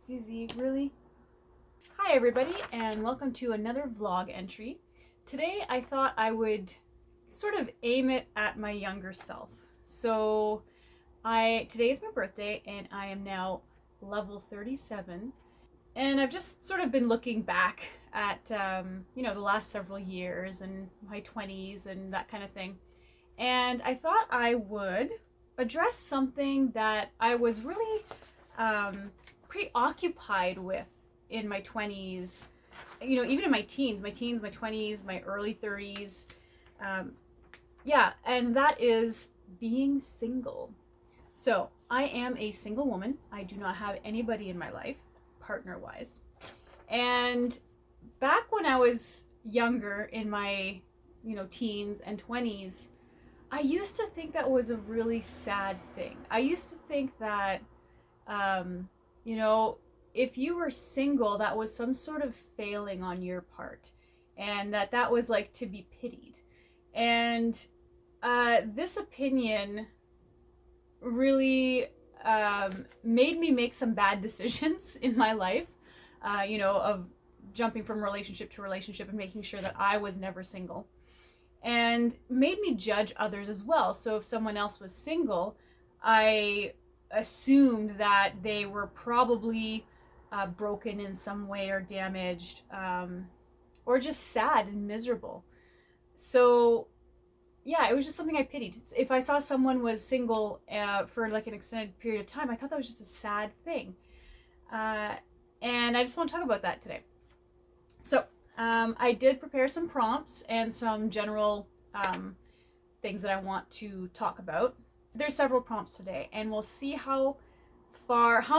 ZZ, really? Hi everybody, and welcome to another vlog entry. Today I thought I would sort of aim it at my younger self. So today is my birthday and I am now level 37. And I've just sort of been looking back at, the last several years and my 20s and that kind of thing. And I thought I would address something that I was really preoccupied with in my 20s, even in my teens, my 20s, my early 30s. And that is being single. So I am a single woman. I do not have anybody in my life, partner-wise. And back when I was younger, in my, teens and 20s, I used to think that was a really sad thing. I used to think that, if you were single, that was some sort of failing on your part, and that was like to be pitied. And this opinion really made me make some bad decisions in my life, of jumping from relationship to relationship and making sure that I was never single, and made me judge others as well. So if someone else was single, I assumed that they were probably broken in some way or damaged, or just sad and miserable. So yeah, it was just something I pitied. If I saw someone was single for like an extended period of time, I thought that was just a sad thing. And I just want to talk about that today. So I did prepare some prompts and some general things that I want to talk about. There's several prompts today, and we'll see how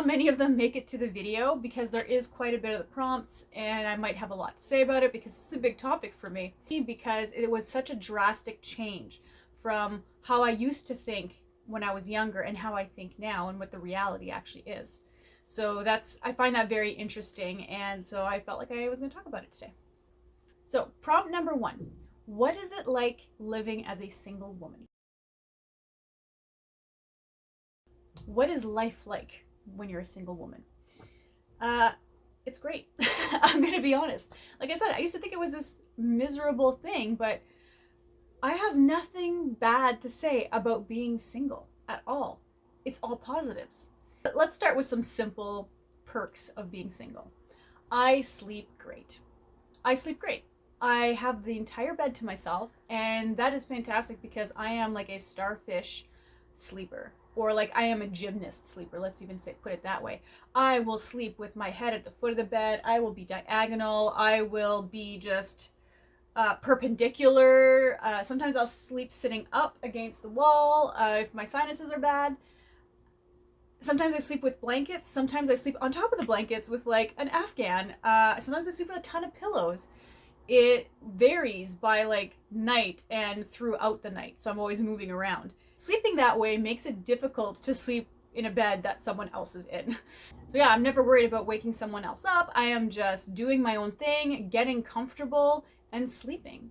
many of them make it to the video, because there is quite a bit of the prompts and I might have a lot to say about it because it's a big topic for me, because it was such a drastic change from how I used to think when I was younger and how I think now, and what the reality actually is. So I find that very interesting, and so I felt like I was going to talk about it today. So prompt number 1, what is it like living as a single woman? What is life like when you're a single woman? It's great. I'm gonna be honest. Like I said, I used to think it was this miserable thing, but I have nothing bad to say about being single at all. It's all positives. But let's start with some simple perks of being single. I sleep great. I have the entire bed to myself, and that is fantastic because I am like a starfish sleeper. Or like I am a gymnast sleeper, let's even put it that way. I will sleep with my head at the foot of the bed. I will be diagonal. I will be just perpendicular. Sometimes I'll sleep sitting up against the wall if my sinuses are bad. Sometimes I sleep with blankets. Sometimes I sleep on top of the blankets with like an Afghan. Sometimes I sleep with a ton of pillows. It varies by like night and throughout the night, so I'm always moving around. Sleeping that way makes it difficult to sleep in a bed that someone else is in. So yeah, I'm never worried about waking someone else up. I am just doing my own thing, getting comfortable, and sleeping.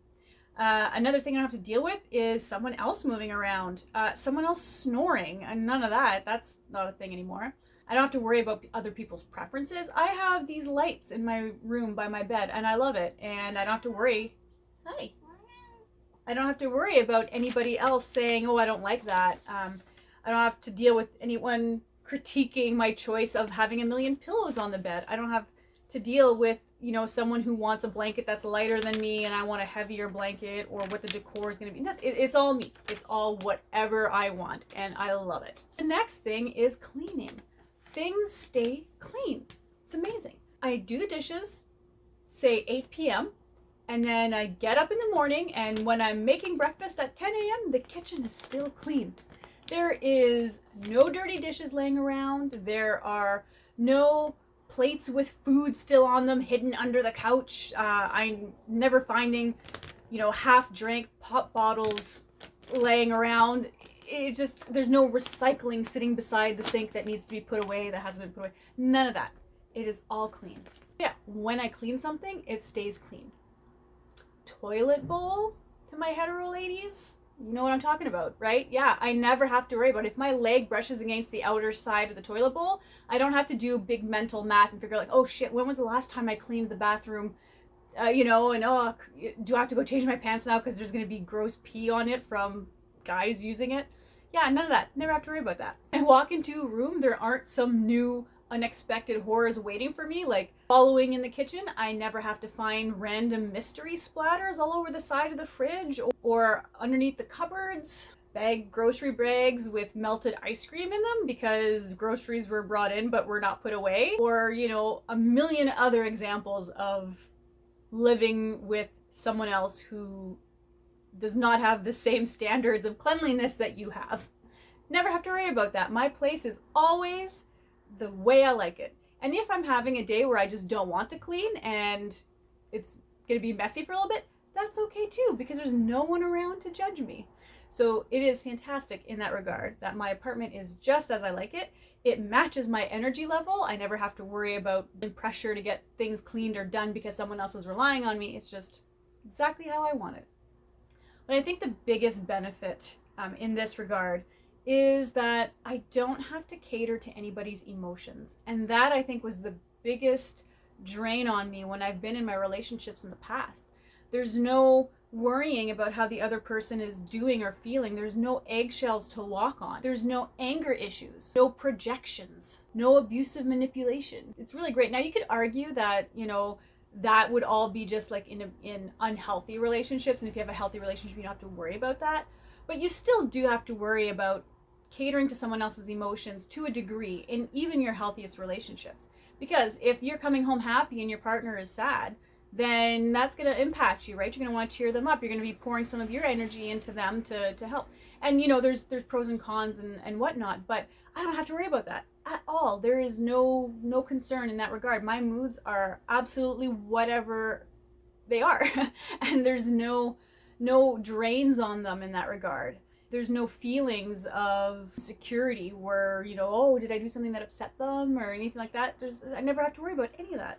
Another thing I don't have to deal with is someone else moving around, someone else snoring, and none of that. That's not a thing anymore. I don't have to worry about other people's preferences. I have these lights in my room by my bed, and I love it, and I don't have to worry. Hi. I don't have to worry about anybody else saying, oh, I don't like that. I don't have to deal with anyone critiquing my choice of having a million pillows on the bed. I don't have to deal with, someone who wants a blanket that's lighter than me and I want a heavier blanket, or what the decor is going to be. It's all me. It's all whatever I want, and I love it. The next thing is cleaning. Things stay clean. It's amazing. I do the dishes, say 8 p.m., and then I get up in the morning, and when I'm making breakfast at 10 a.m., the kitchen is still clean. There is no dirty dishes laying around. There are no plates with food still on them hidden under the couch. I'm never finding, half-drank pop bottles laying around. There's no recycling sitting beside the sink that needs to be put away, that hasn't been put away. None of that. It is all clean. Yeah, when I clean something, it stays clean. Toilet bowl to my hetero ladies. You know what I'm talking about, right? Yeah, I never have to worry about it. If my leg brushes against the outer side of the toilet bowl, I don't have to do big mental math and figure like, oh shit, when was the last time I cleaned the bathroom? And oh, do I have to go change my pants now because there's going to be gross pee on it from guys using it? Yeah, none of that. Never have to worry about that. I walk into a room, there aren't some new unexpected horrors waiting for me, like following in the kitchen. I never have to find random mystery splatters all over the side of the fridge or underneath the cupboards. Bag grocery bags with melted ice cream in them because groceries were brought in but were not put away. Or, a million other examples of living with someone else who does not have the same standards of cleanliness that you have. Never have to worry about that. My place is always the way I like it. And if I'm having a day where I just don't want to clean and it's going to be messy for a little bit, that's okay too, because there's no one around to judge me. So it is fantastic in that regard that my apartment is just as I like it. It matches my energy level. I never have to worry about the pressure to get things cleaned or done because someone else is relying on me. It's just exactly how I want it. But I think the biggest benefit in this regard is that I don't have to cater to anybody's emotions. And that, I think, was the biggest drain on me when I've been in my relationships in the past. There's no worrying about how the other person is doing or feeling. There's no eggshells to walk on. There's no anger issues, no projections, no abusive manipulation. It's really great. Now, you could argue that, that would all be just like in unhealthy relationships. And if you have a healthy relationship, you don't have to worry about that. But you still do have to worry about catering to someone else's emotions to a degree in even your healthiest relationships. Because if you're coming home happy and your partner is sad, then that's going to impact you, right? You're going to want to cheer them up. You're going to be pouring some of your energy into them to help. And, there's pros and cons and whatnot, but I don't have to worry about that at all. There is no concern in that regard. My moods are absolutely whatever they are. And there's no drains on them in that regard. There's no feelings of security where, oh, did I do something that upset them or anything like that? I never have to worry about any of that.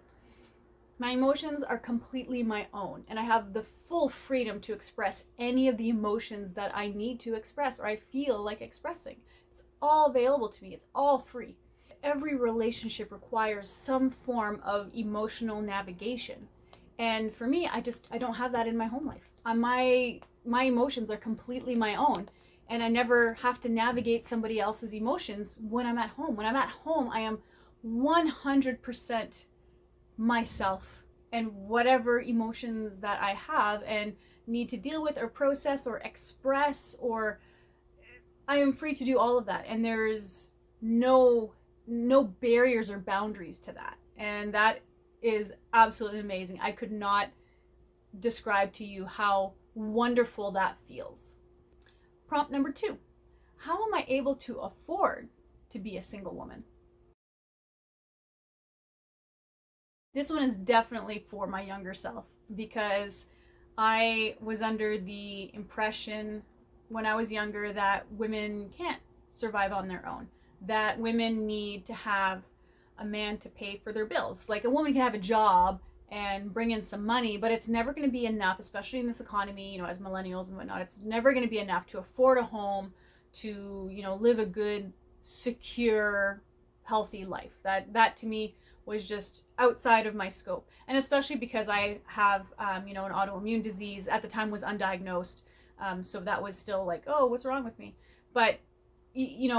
My emotions are completely my own, and I have the full freedom to express any of the emotions that I need to express or I feel like expressing. It's all available to me. It's all free. Every relationship requires some form of emotional navigation. And for me, I don't have that in my home life. My emotions are completely my own, and I never have to navigate somebody else's emotions when I'm at home. When I'm at home, I am 100% myself and whatever emotions that I have and need to deal with or process or express, or I am free to do all of that. And there's no barriers or boundaries to that. And that is absolutely amazing. I could not describe to you how wonderful that feels. Prompt number 2. How am I able to afford to be a single woman? This one is definitely for my younger self, because I was under the impression when I was younger that women can't survive on their own, that women need to have a man to pay for their bills. Like, a woman can have a job and bring in some money, but it's never going to be enough, especially in this economy, as millennials and whatnot. It's never going to be enough to afford a home, to, live a good, secure, healthy life. That to me was just outside of my scope. And especially because I have, an autoimmune disease, at the time was undiagnosed. So that was still like, oh, what's wrong with me? But,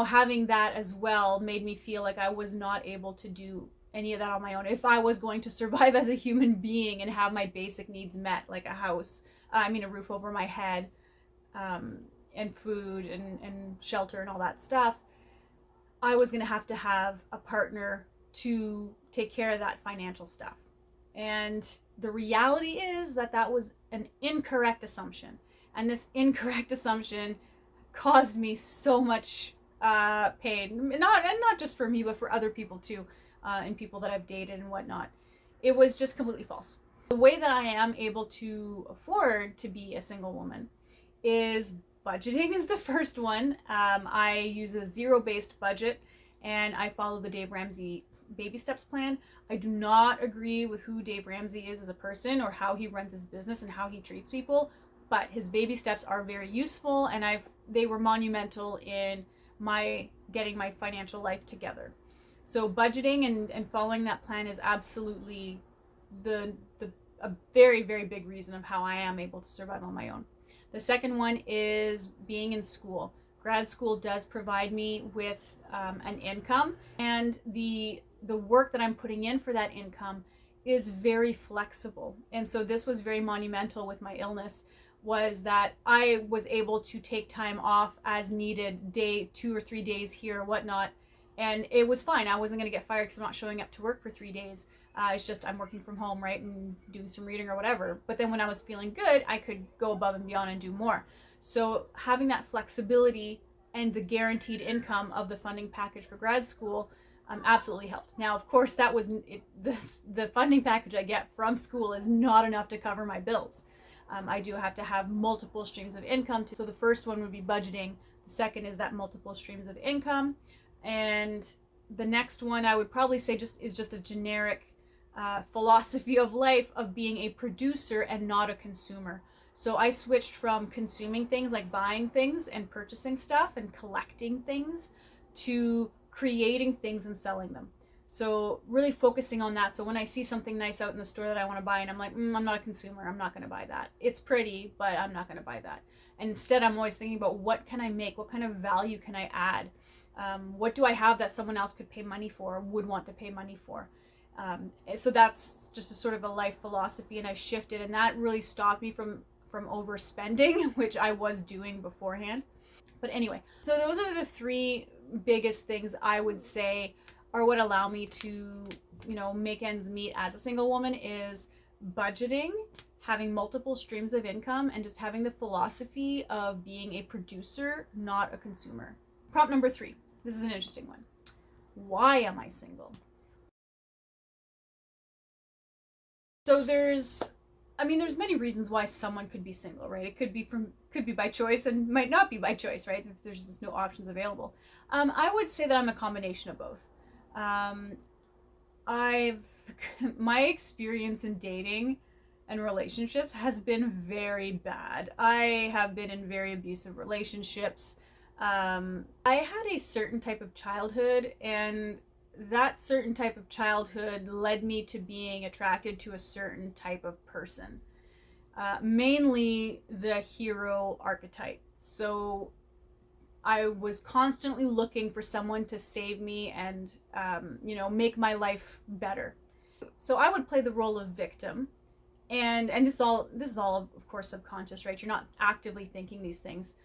having that as well made me feel like I was not able to do any of that on my own. If I was going to survive as a human being and have my basic needs met, like a house, a roof over my head, and food and shelter and all that stuff, I was going to have a partner to take care of that financial stuff. And the reality is that was an incorrect assumption. And this incorrect assumption caused me so much pain. Not just for me, but for other people too, and people that I've dated and whatnot. It was just completely false. The way that I am able to afford to be a single woman is budgeting is the first one. I use a zero-based budget, and I follow the Dave Ramsey baby steps plan. I do not agree with who Dave Ramsey is as a person or how he runs his business and how he treats people but his baby steps are very useful, and they were monumental in my getting my financial life together. So budgeting and following that plan is absolutely the a very, very big reason of how I am able to survive on my own. The second one is being in school. Grad school does provide me with an income, and the work that I'm putting in for that income is very flexible. And so this was very monumental with my illness, was that I was able to take time off as needed, day 2 or 3 days here, whatnot, and it was fine. I wasn't going to get fired because I'm not showing up to work for 3 days. It's just I'm working from home, right, and doing some reading or whatever. But then when I was feeling good, I could go above and beyond and do more. So having that flexibility and the guaranteed income of the funding package for grad school absolutely helped. Now, of course, that was the funding package I get from school is not enough to cover my bills. I do have to have multiple streams of income. So the first one would be budgeting. The second is that multiple streams of income. And the next one I would probably say is just a generic philosophy of life of being a producer and not a consumer. So I switched from consuming things, like buying things and purchasing stuff and collecting things, to creating things and selling them. So really focusing on that. So when I see something nice out in the store that I want to buy, and I'm like, I'm not a consumer, I'm not going to buy that. It's pretty, but I'm not going to buy that. And instead, I'm always thinking about, what can I make? What kind of value can I add? What do I have that someone else could pay money for, would want to pay money for? So that's just a sort of a life philosophy, and I shifted, and that really stopped me from overspending, which I was doing beforehand. But anyway, so those are the three biggest things I would say are what allow me to, make ends meet as a single woman, is budgeting, having multiple streams of income, and just having the philosophy of being a producer, not a consumer. Prompt number 3. This is an interesting one. Why am I single? So there's many reasons why someone could be single, right? It could be by choice and might not be by choice, right? If there's just no options available. I would say that I'm a combination of both. My experience in dating and relationships has been very bad. I have been in very abusive relationships. I had a certain type of childhood, and that certain type of childhood led me to being attracted to a certain type of person, mainly the hero archetype. So I was constantly looking for someone to save me and, make my life better. So I would play the role of victim, and this is all of course subconscious, right? You're not actively thinking these things.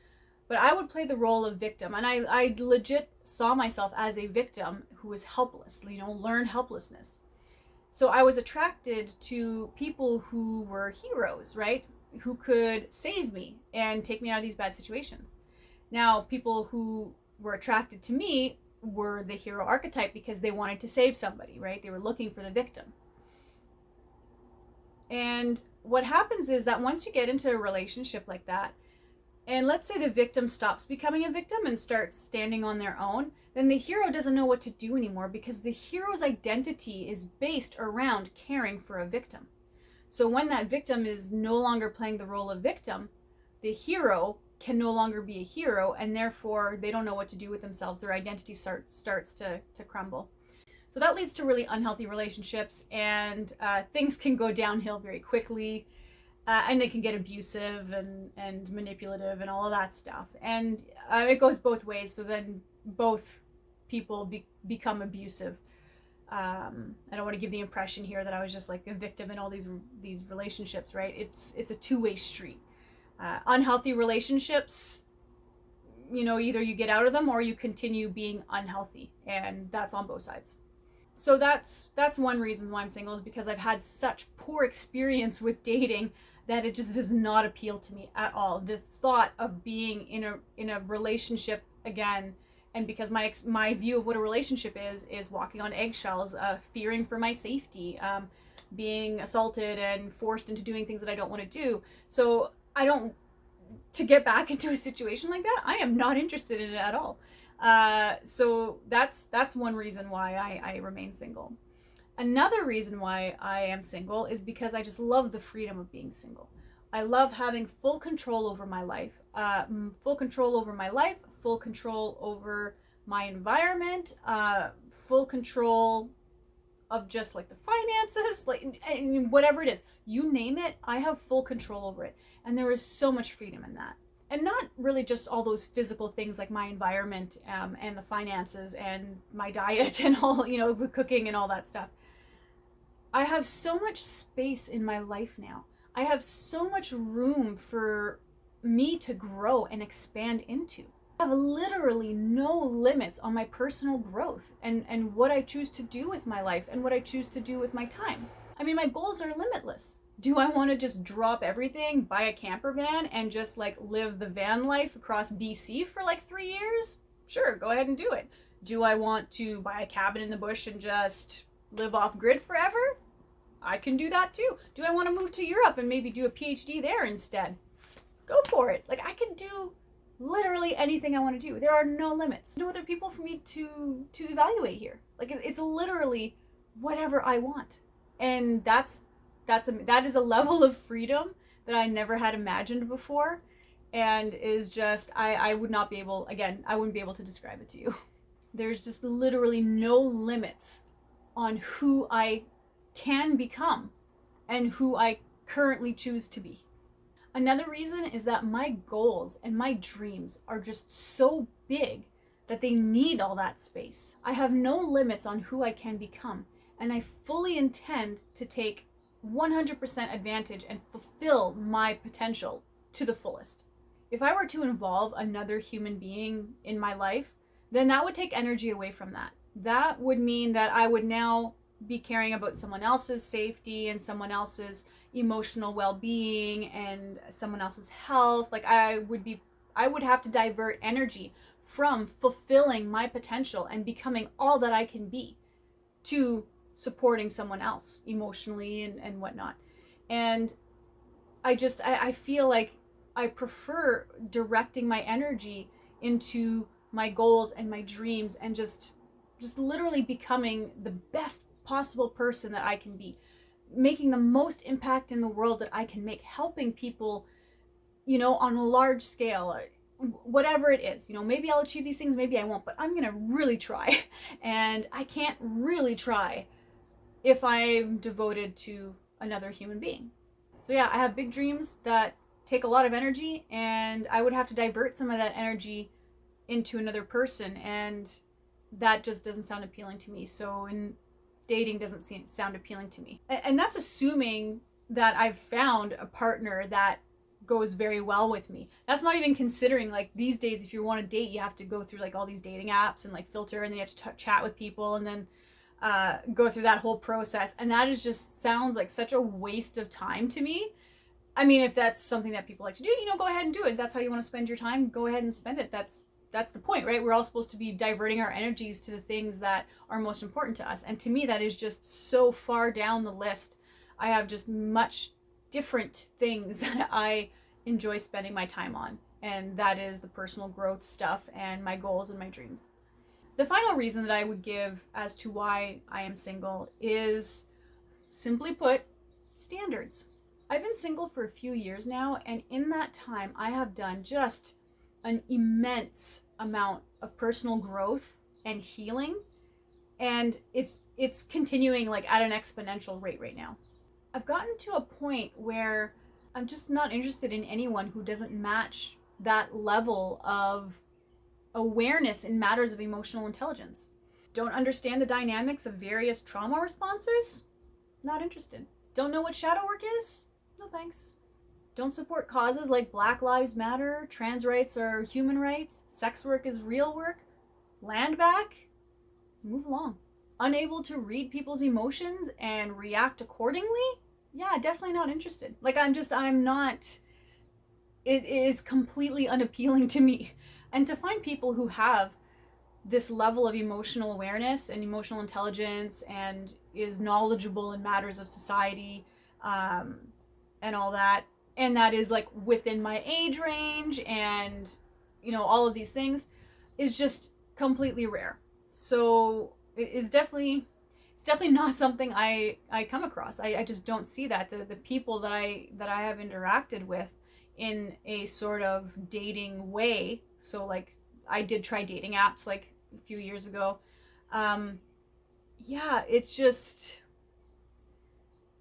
But I would play the role of victim, and I legit saw myself as a victim who was helpless, learned helplessness. So I was attracted to people who were heroes, right? Who could save me and take me out of these bad situations. Now, people who were attracted to me were the hero archetype because they wanted to save somebody, right? They were looking for the victim. And what happens is that once you get into a relationship like that, and let's say the victim stops becoming a victim and starts standing on their own, then the hero doesn't know what to do anymore, because the hero's identity is based around caring for a victim. So when that victim is no longer playing the role of victim, the hero can no longer be a hero, and therefore they don't know what to do with themselves. Their identity starts to crumble. So that leads to really unhealthy relationships, and things can go downhill very quickly. And they can get abusive and manipulative and all of that stuff. And it goes both ways. So then both people become abusive. I don't want to give the impression here that I was just like a victim in all these relationships, right? It's a two-way street. Unhealthy relationships, either you get out of them or you continue being unhealthy, and that's on both sides. So that's one reason why I'm single, is because I've had such poor experience with dating that it just does not appeal to me at all. The thought of being in a relationship again, and because my view of what a relationship is walking on eggshells, fearing for my safety, being assaulted and forced into doing things that I don't want to do. So to get back into a situation like that, I am not interested in it at all. So that's one reason why I remain single. Another reason why I am single is because I just love the freedom of being single. I love having full control over my life, full control over my life, full control over my environment, full control of just like the finances, like and whatever it is, you name it, I have full control over it. And there is so much freedom in that. And not really just all those physical things like my environment and the finances and my diet and all, the cooking and all that stuff. I have so much space in my life now. I have so much room for me to grow and expand into. I have literally no limits on my personal growth and what I choose to do with my life and what I choose to do with my time. I mean, my goals are limitless. Do I want to just drop everything, buy a camper van, and just like live the van life across BC for like 3 years? Sure, go ahead and do it. Do I want to buy a cabin in the bush and just live off grid forever? I can do that too. Do I want to move to Europe and maybe do a PhD there instead? Go for it. Like, I can do literally anything I want to do. There are no limits. No other people for me to evaluate here. Like, it's literally whatever I want. And that is a level of freedom that I never had imagined before, and is just, I would not be able, again, I wouldn't be able to describe it to you. There's just literally no limits on who I can become and who I currently choose to be. Another reason is that my goals and my dreams are just so big that they need all that space. I have no limits on who I can become, and I fully intend to take 100% advantage and fulfill my potential to the fullest. If I were to involve another human being in my life, then that would take energy away from that. That would mean that I would now be caring about someone else's safety and someone else's emotional well-being and someone else's health. Like, I would have to divert energy from fulfilling my potential and becoming all that I can be to supporting someone else emotionally and whatnot. And I feel like I prefer directing my energy into my goals and my dreams and just literally becoming the best possible person that I can be, making the most impact in the world that I can make, helping people, on a large scale, whatever it is. Maybe I'll achieve these things, maybe I won't, but I'm gonna really try. And I can't really try if I'm devoted to another human being. So yeah, I have big dreams that take a lot of energy, and I would have to divert some of that energy into another person, and that just doesn't sound appealing to me. So dating doesn't sound appealing to me. And that's assuming that I've found a partner that goes very well with me. That's not even considering, like, these days, if you want to date, you have to go through like all these dating apps and like filter, and then you have to chat with people and then go through that whole process. And that is just sounds like such a waste of time to me. I mean, if that's something that people like to do, go ahead and do it. That's how you want to spend your time. Go ahead and spend it. That's the point, right? We're all supposed to be diverting our energies to the things that are most important to us. And to me, that is just so far down the list. I have just much different things that I enjoy spending my time on. And that is the personal growth stuff and my goals and my dreams. The final reason that I would give as to why I am single is, simply put, standards. I've been single for a few years now, and in that time, I have done just an immense amount of personal growth and healing, and it's continuing like at an exponential rate right now. I've gotten to a point where I'm just not interested in anyone who doesn't match that level of awareness in matters of emotional intelligence. Don't understand the dynamics of various trauma responses? Not interested. Don't know what shadow work is? No thanks. Don't support causes like Black Lives Matter, trans rights are human rights, sex work is real work, land back? Move along. Unable to read people's emotions and react accordingly? Yeah, definitely not interested. Like, I'm not, it is completely unappealing to me. And to find people who have this level of emotional awareness and emotional intelligence and is knowledgeable in matters of society and all that, and that is like within my age range and all of these things, is just completely rare. So it's It's definitely not something I come across. I just don't see that. The people that I have interacted with in a sort of dating way. So like I did try dating apps like a few years ago. Um, yeah, it's just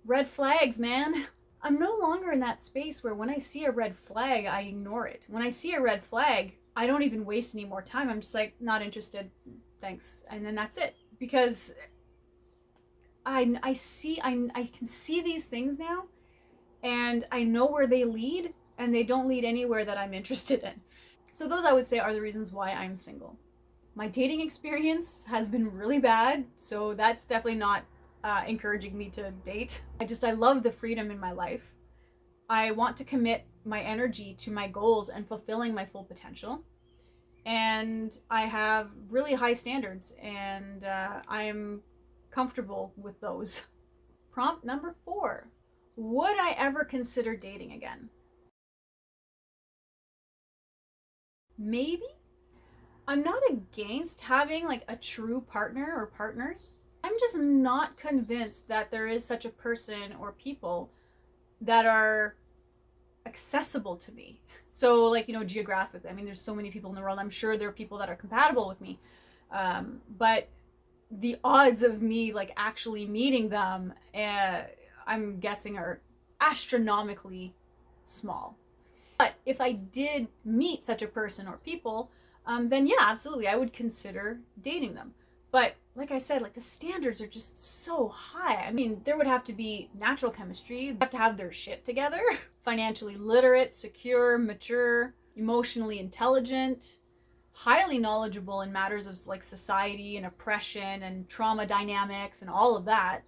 red flags, man. I'm no longer in that space where when I see a red flag, I ignore it. When I see a red flag, I don't even waste any more time. I'm just like, not interested. Thanks. And then that's it. Because I can see these things now and I know where they lead and they don't lead anywhere that I'm interested in. So those I would say are the reasons why I'm single. My dating experience has been really bad, so that's definitely not encouraging me to date. I love the freedom in my life. I want to commit my energy to my goals and fulfilling my full potential. And I have really high standards, and I am comfortable with those. Prompt number 4. Would I ever consider dating again? Maybe. I'm not against having like a true partner or partners. I'm just not convinced that there is such a person or people that are accessible to me. So, like, geographically, I mean, there's so many people in the world. I'm sure there are people that are compatible with me. But the odds of me, like, actually meeting them, I'm guessing, are astronomically small. But if I did meet such a person or people, then yeah, absolutely, I would consider dating them. But like I said, like the standards are just so high. I mean, there would have to be natural chemistry, they have to have their shit together, financially literate, secure, mature, emotionally intelligent, highly knowledgeable in matters of like society and oppression and trauma dynamics and all of that.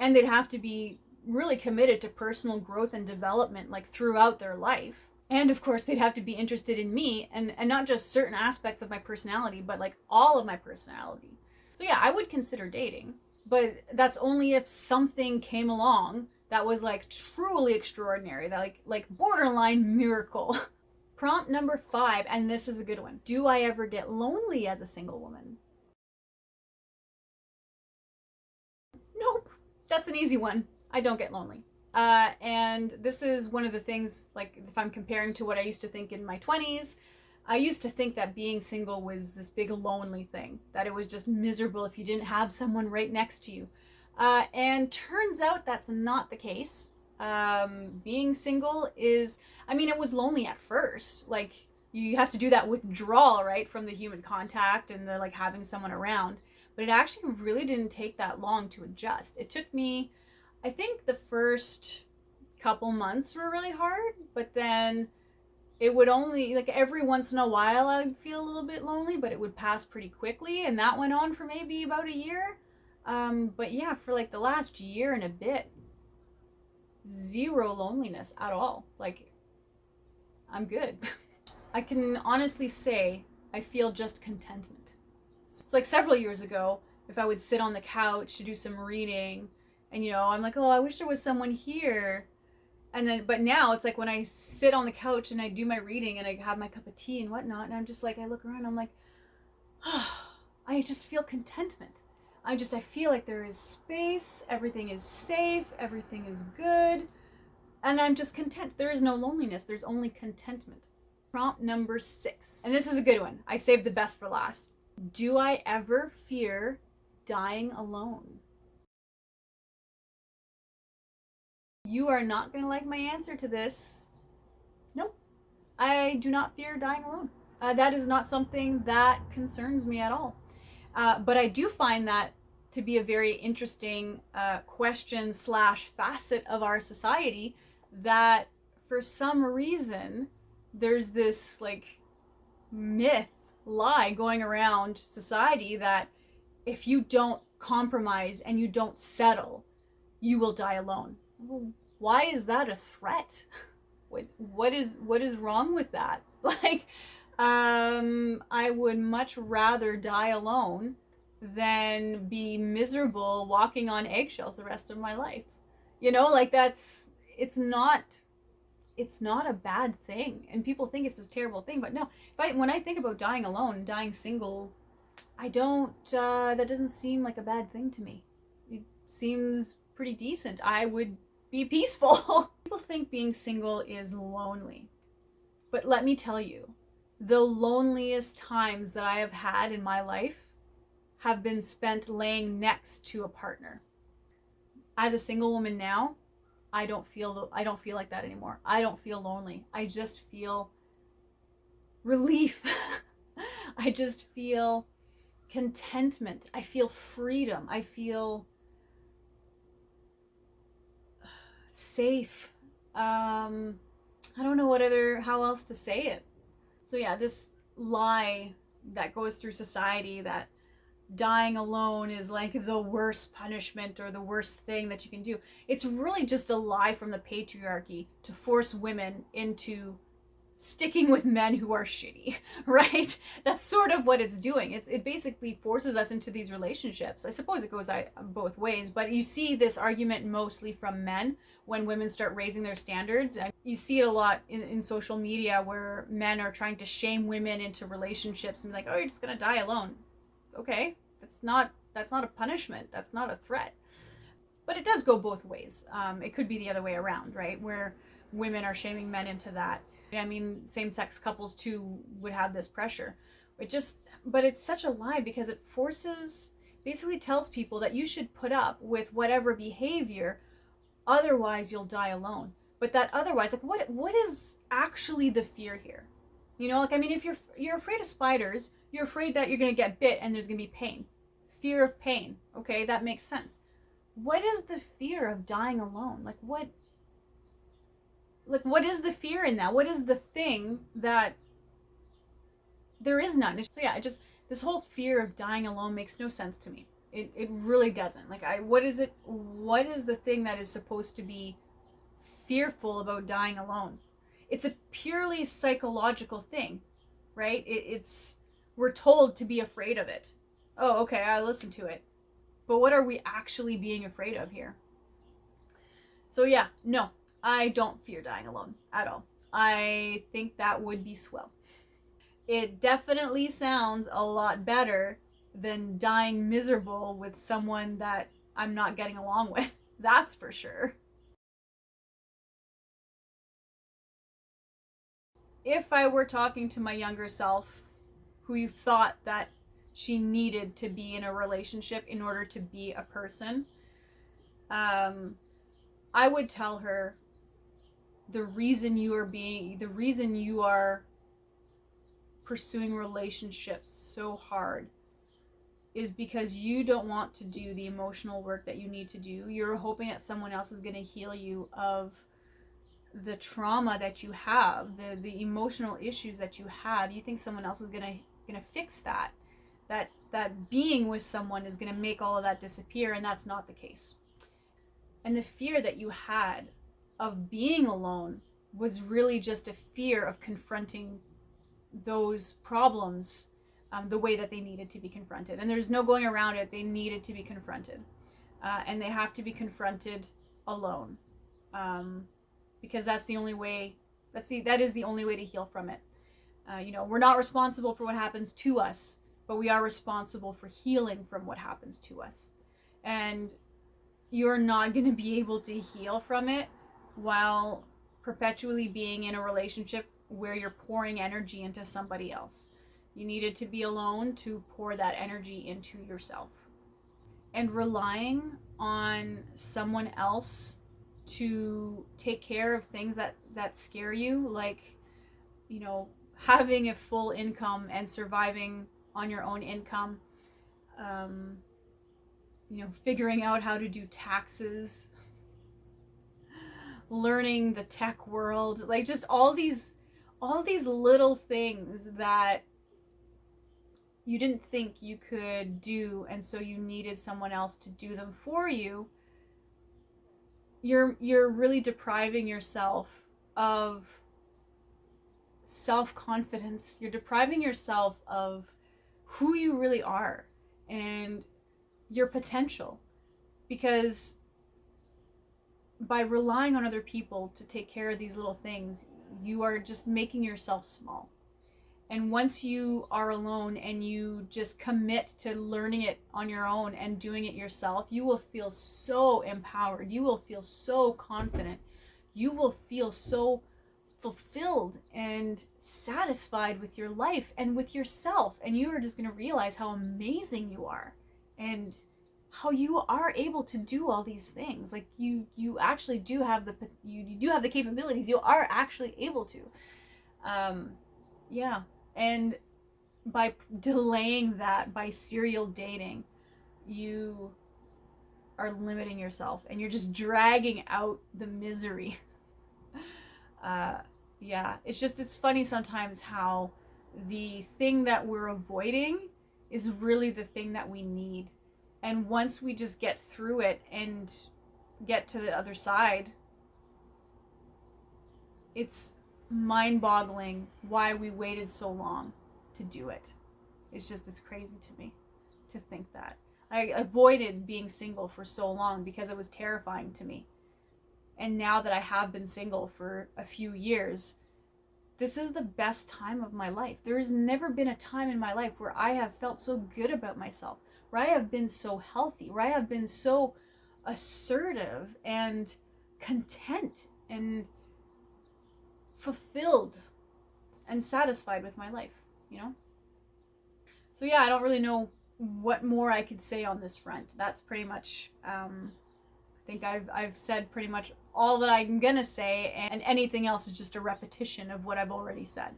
And they'd have to be really committed to personal growth and development like throughout their life. And of course, they'd have to be interested in me and not just certain aspects of my personality, but like all of my personality. So yeah, I would consider dating, but that's only if something came along that was like truly extraordinary, that like borderline miracle. Prompt number 5, and this is a good one. Do I ever get lonely as a single woman? Nope. That's an easy one. I don't get lonely. And this is one of the things, like, if I'm comparing to what I used to think in my 20s, I used to think that being single was this big lonely thing, that it was just miserable if you didn't have someone right next to you. And turns out that's not the case. Being single is, I mean, it was lonely at first. Like, you have to do that withdrawal, right, from the human contact and the, like, having someone around. But it actually really didn't take that long to adjust. It took me, I think the first couple months were really hard, but then it would only, like, every once in a while I'd feel a little bit lonely, but it would pass pretty quickly, and that went on for maybe about a year. But yeah, for like the last year and a bit, zero loneliness at all. Like, I'm good. I can honestly say I feel just contentment. So like several years ago, if I would sit on the couch to do some reading, and I'm like, oh, I wish there was someone here. And then, but now it's like when I sit on the couch and I do my reading and I have my cup of tea and whatnot, and I'm just like, I look around, I'm like, oh, I just feel contentment. I feel like there is space, everything is safe, everything is good, and I'm just content. There is no loneliness, there's only contentment. Prompt number 6, and this is a good one. I saved the best for last. Do I ever fear dying alone? You are not going to like my answer to this. Nope. I do not fear dying alone. That is not something that concerns me at all. But I do find that to be a very interesting question slash facet of our society, that for some reason there's this like myth, lie going around society that if you don't compromise and you don't settle, you will die alone. Well, why is that a threat? What is wrong with that? Like, I would much rather die alone than be miserable walking on eggshells the rest of my life. Like it's not a bad thing, and people think it's this terrible thing, but no. When I think about dying alone, dying single, I don't. That doesn't seem like a bad thing to me. seems pretty decent. I would be peaceful. People think being single is lonely. But let me tell you, the loneliest times that I have had in my life have been spent laying next to a partner. As a single woman now, I don't feel like that anymore. I don't feel lonely. I just feel relief. I just feel contentment. I feel freedom. I feel safe. I don't know how else to say it. So yeah, this lie that goes through society that dying alone is like the worst punishment or the worst thing that you can do. It's really just a lie from the patriarchy to force women into sticking with men who are shitty, right? That's sort of what it's doing. It basically forces us into these relationships. I suppose it goes both ways, but you see this argument mostly from men when women start raising their standards. And you see it a lot in social media where men are trying to shame women into relationships and be like, oh, you're just gonna die alone. Okay, that's not a punishment. That's not a threat. But it does go both ways. It could be the other way around, right? Where women are shaming men into that. I mean, same-sex couples too would have this pressure. But it's such a lie because it basically tells people that you should put up with whatever behavior, otherwise you'll die alone. But that otherwise, like what is actually the fear here? You know, like, I mean, if you're afraid of spiders, you're afraid that you're gonna get bit and there's gonna be pain. Fear of pain. Okay, that makes sense. What is the fear of dying alone? Like what is the fear in that? What is the thing that there is none? So yeah, this whole fear of dying alone makes no sense to me. It really doesn't. Like, what is the thing that is supposed to be fearful about dying alone? It's a purely psychological thing, right? We're told to be afraid of it. Oh, okay, I listen to it. But what are we actually being afraid of here? So yeah, no, I don't fear dying alone at all. I think that would be swell. It definitely sounds a lot better than dying miserable with someone that I'm not getting along with. That's for sure. If I were talking to my younger self, who thought that she needed to be in a relationship in order to be a person, I would tell her the reason you are pursuing relationships so hard is because you don't want to do the emotional work that you need to do. You're hoping that someone else is going to heal you of the trauma that you have, the emotional issues that you have. You think someone else is going to fix that. That being with someone is going to make all of that disappear, and that's not the case. And the fear that you had of being alone was really just a fear of confronting those problems the way that they needed to be confronted. And there's no going around it. They needed to be confronted. And they have to be confronted alone. Because that's the only way, that is the only way to heal from it. We're not responsible for what happens to us, but we are responsible for healing from what happens to us. And you're not going to be able to heal from it while perpetually being in a relationship where you're pouring energy into somebody else. You needed to be alone to pour that energy into yourself. And relying on someone else to take care of things that scare you, like, having a full income and surviving on your own income, figuring out how to do taxes, learning the tech world, like just all these little things that you didn't think you could do, and so you needed someone else to do them for you. You're really depriving yourself of self-confidence. You're depriving yourself of who you really are and your potential, because by relying on other people to take care of these little things, you are just making yourself small. And once you are alone and you just commit to learning it on your own and doing it yourself, you will feel so empowered. You will feel so confident. You will feel so fulfilled and satisfied with your life and with yourself. And you are just going to realize how amazing you are and how you are able to do all these things. Like you actually do have you do have the capabilities. You are actually able to. Yeah. And by delaying that, by serial dating, you are limiting yourself and you're just dragging out the misery. Yeah, it's funny sometimes how the thing that we're avoiding is really the thing that we need. And once we just get through it and get to the other side, it's mind-boggling why we waited so long to do it. It's crazy to me to think that. I avoided being single for so long because it was terrifying to me. And now that I have been single for a few years, this is the best time of my life. There has never been a time in my life where I have felt so good about myself, where I have been so healthy, where I have been so assertive and content and fulfilled and satisfied with my life, you know? So yeah, I don't really know what more I could say on this front. That's pretty much, I think I've said pretty much all that I'm gonna say, and anything else is just a repetition of what I've already said.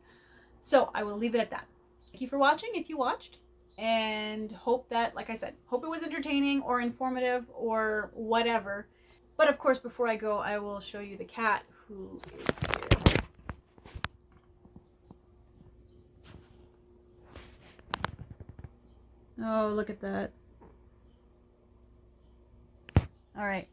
So I will leave it at that. Thank you for watching if you watched, and hope that, like I said, hope it was entertaining or informative or whatever. But of course, before I go, I will show you the cat who is here. Oh, look at that. All right.